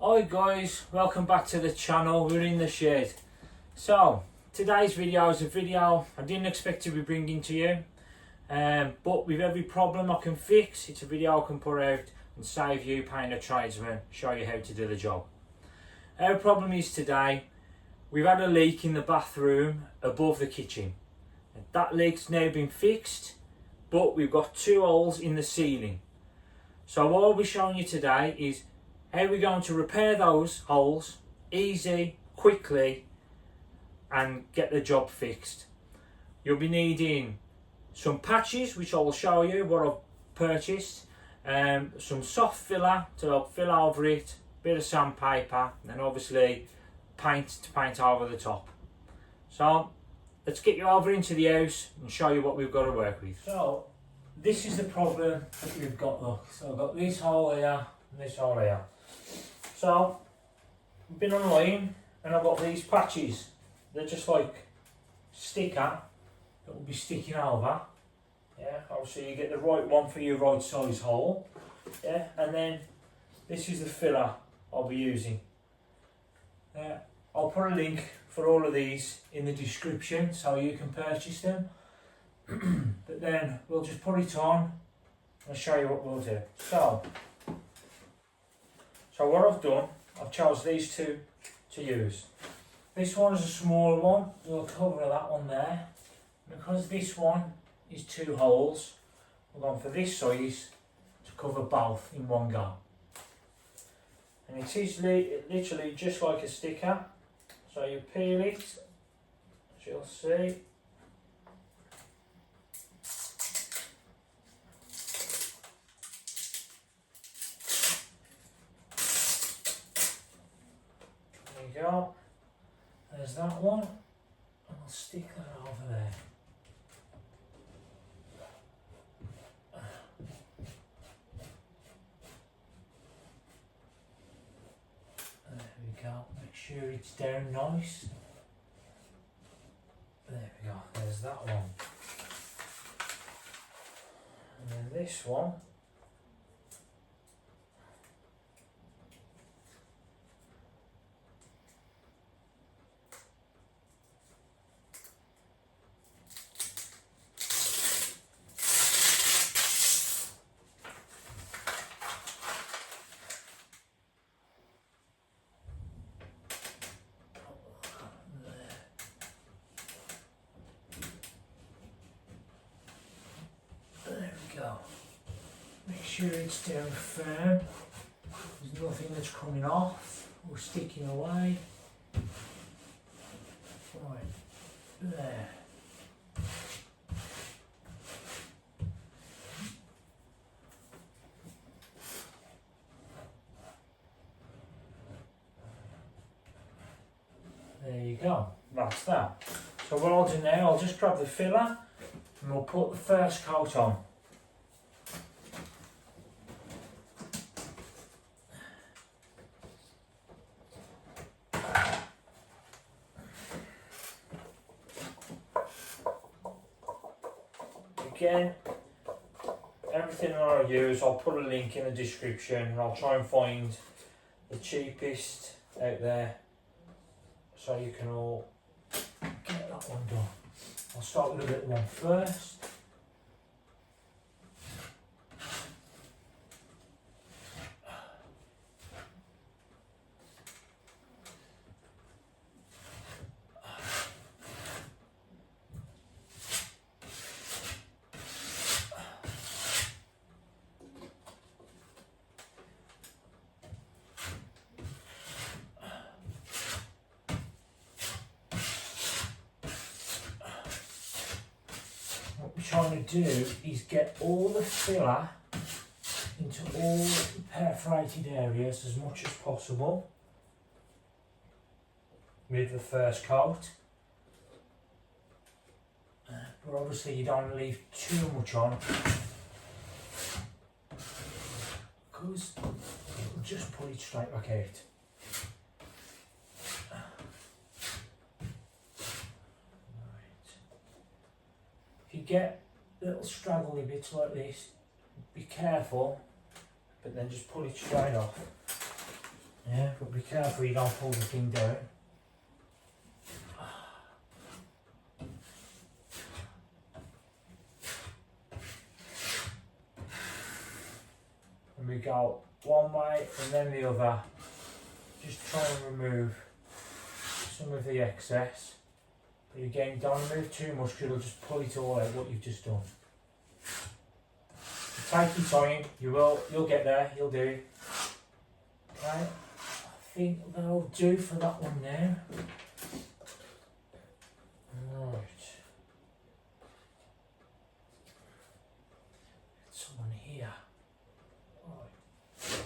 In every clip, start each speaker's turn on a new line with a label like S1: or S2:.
S1: Hi guys, welcome back to the channel. We're in the shed. So today's video is a video I didn't expect to be bringing to you, but with every problem I can fix, it's a video I can put out and save you paying a tradesman, show you how to do the job. Our problem is today, we've had a leak in the bathroom above the kitchen. That leak's now been fixed, but we've got two holes in the ceiling. So what I'll be showing you today is how we're going to repair those holes easy, quickly, and get the job fixed. You'll be needing some patches, which I will show you what I've purchased, some soft filler to help fill over it, bit of sandpaper, and obviously paint to paint over the top. So let's get you over into the house and show you what we've got to work with. So this is the problem that we've got. Look, so I've got this hole here and this hole here. So I've been online and I've got these patches. They're just like sticker that will be sticking over. Yeah, obviously you get the right one for your right size hole. Yeah, and then this is the filler I'll be using. I'll put a link for all of these in the description so you can purchase them. But then we'll just put it on and show you what we'll do. So what I've done, I've chose these two to use. This one is a smaller one, we'll cover that one there. Because this one is two holes, we're going for this size to cover both in one go. And it is literally just like a sticker. So you peel it, as you'll see. There you go. There's that one. And I'll stick that over there. There we go. Make sure it's down nice. There we go. There's that one. And then this one. Go. Make sure it's down firm. There's nothing that's coming off or sticking away. Right, there. There you go. That's that. So what I'll do now, I'll just grab the filler and we'll put the first coat on. Again, everything that I use, I'll put a link in the description and I'll try and find the cheapest out there so you can all get that one done. I'll start with a little one first. What we're trying to do is get all the filler into all the perforated areas as much as possible with the first coat. But obviously you don't leave too much on because it'll just pull it straight back out. If you get little straggly bits like this, be careful, but then just pull it straight off. Yeah, but be careful you don't pull the thing down. And we go one way and then the other. Just try and remove some of the excess. But again, don't remove too much because it'll just pull it all out what you've just done. Take your time, you'll get there, you'll do it. Right, I think that'll do for that one now. Right. Someone here. Right.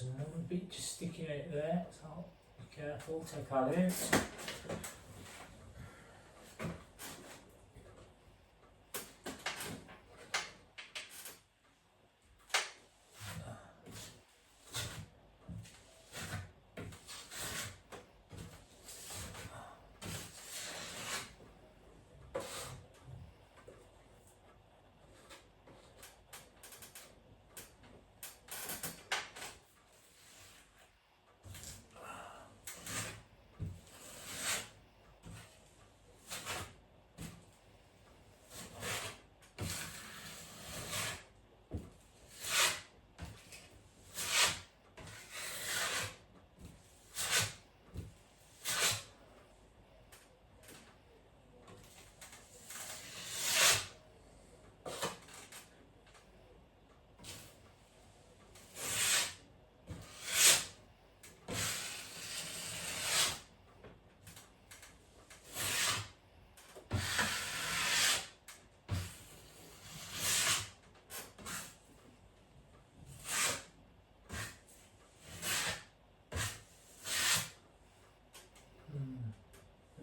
S1: Another bit just sticking out there, so be careful, take that out.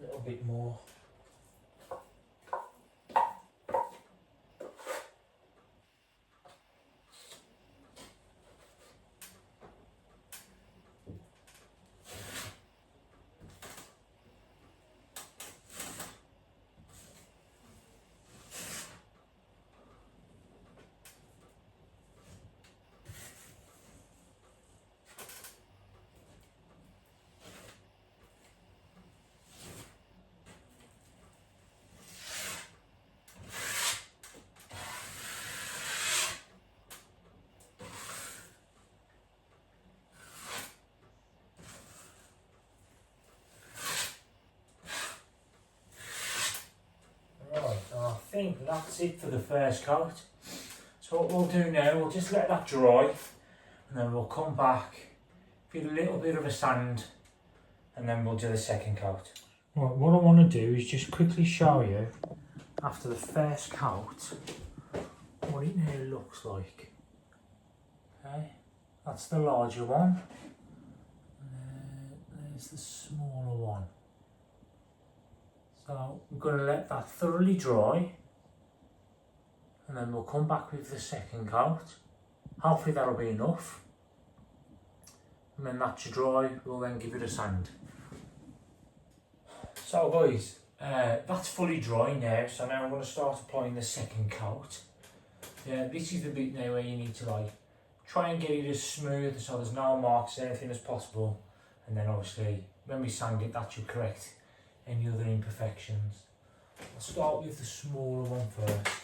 S1: A little bit more. I think that's it for the first coat. So what we'll do now, we'll just let that dry and then we'll come back, give it a little bit of a sand and then we'll do the second coat. Right, what I want to do is just quickly show you after the first coat what it now looks like. Okay, that's the larger one. There's the smaller one. So we're going to let that thoroughly dry and then we'll come back with the second coat. Hopefully that'll be enough. And then that should dry, we'll then give it a sand. So guys, that's fully dry now, so now I'm going to start applying the second coat. This is the bit now where you need to like try and get it as smooth so there's no marks, anything as possible. And then obviously when we sand it, that should correct any other imperfections. I'll start with the smaller one first.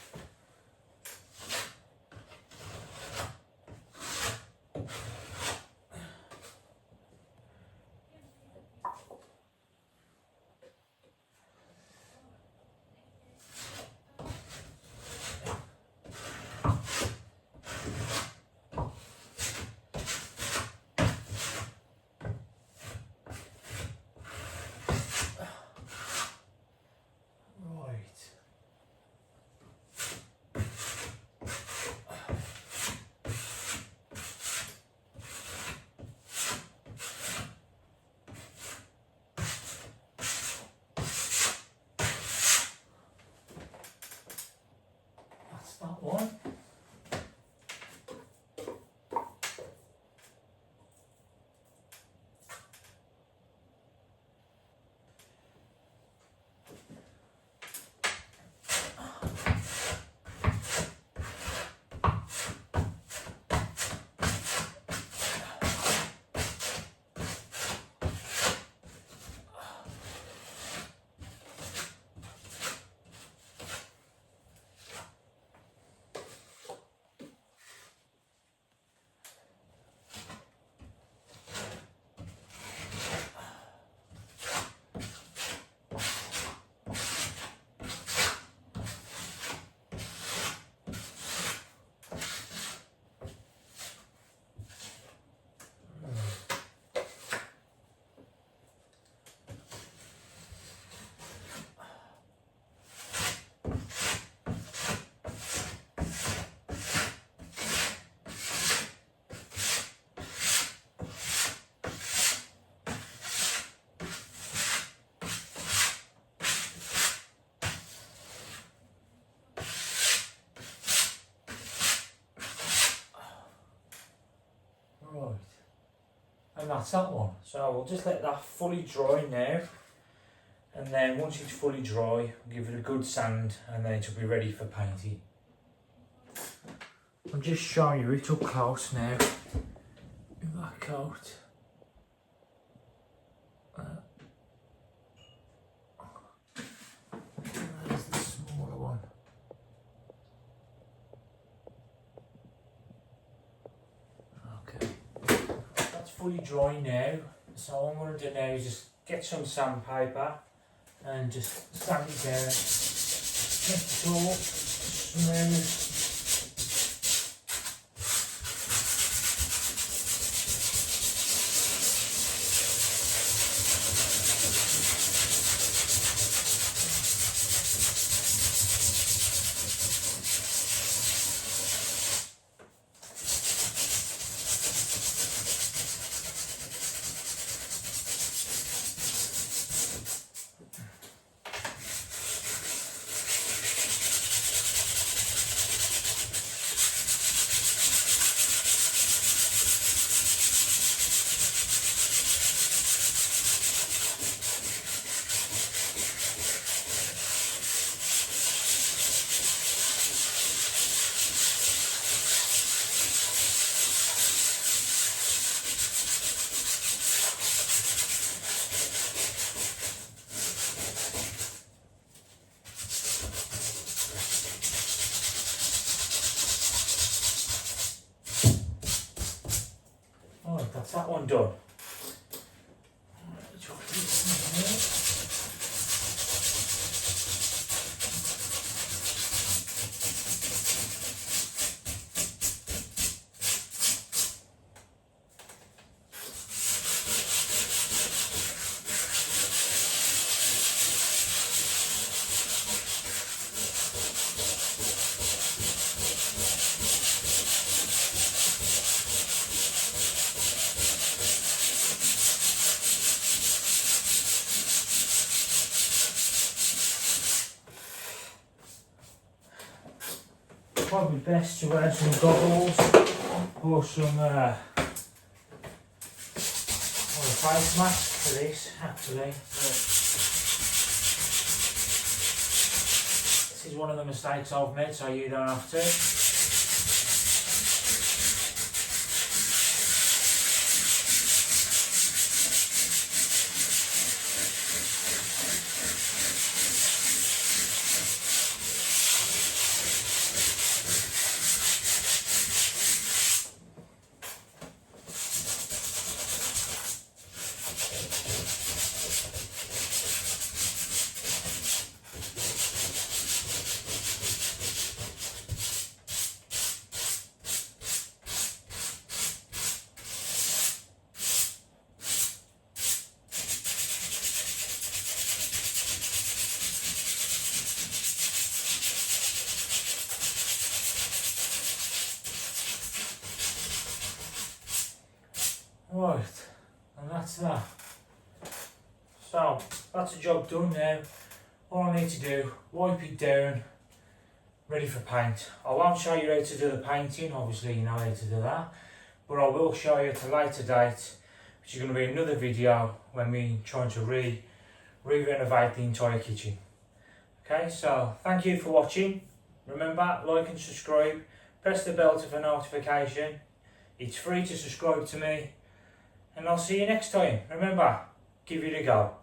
S1: Right, and that's that one. So we'll just let that fully dry now, and then once it's fully dry, we'll give it a good sand, and then it'll be ready for painting. I'll just show you it up close now. With that coat. There's the smaller one. Okay, that's fully dry now. So what I'm going to do now is just get some sandpaper and just sand it down. Make it all smooth. Alright, that's that one done. Probably best to wear some goggles or some or a face mask for this actually. This is one of the mistakes I've made, so you don't have to. Right, and that's that. So, that's the job done now. All I need to do, wipe it down, ready for paint. I won't show you how to do the painting, obviously you know how to do that, but I will show you at a later date, which is going to be another video when we're trying to re-renovate the entire kitchen. Okay, so thank you for watching. Remember, like and subscribe, press the bell for notification. It's free to subscribe to me. And I'll see you next time. Remember, give it a go.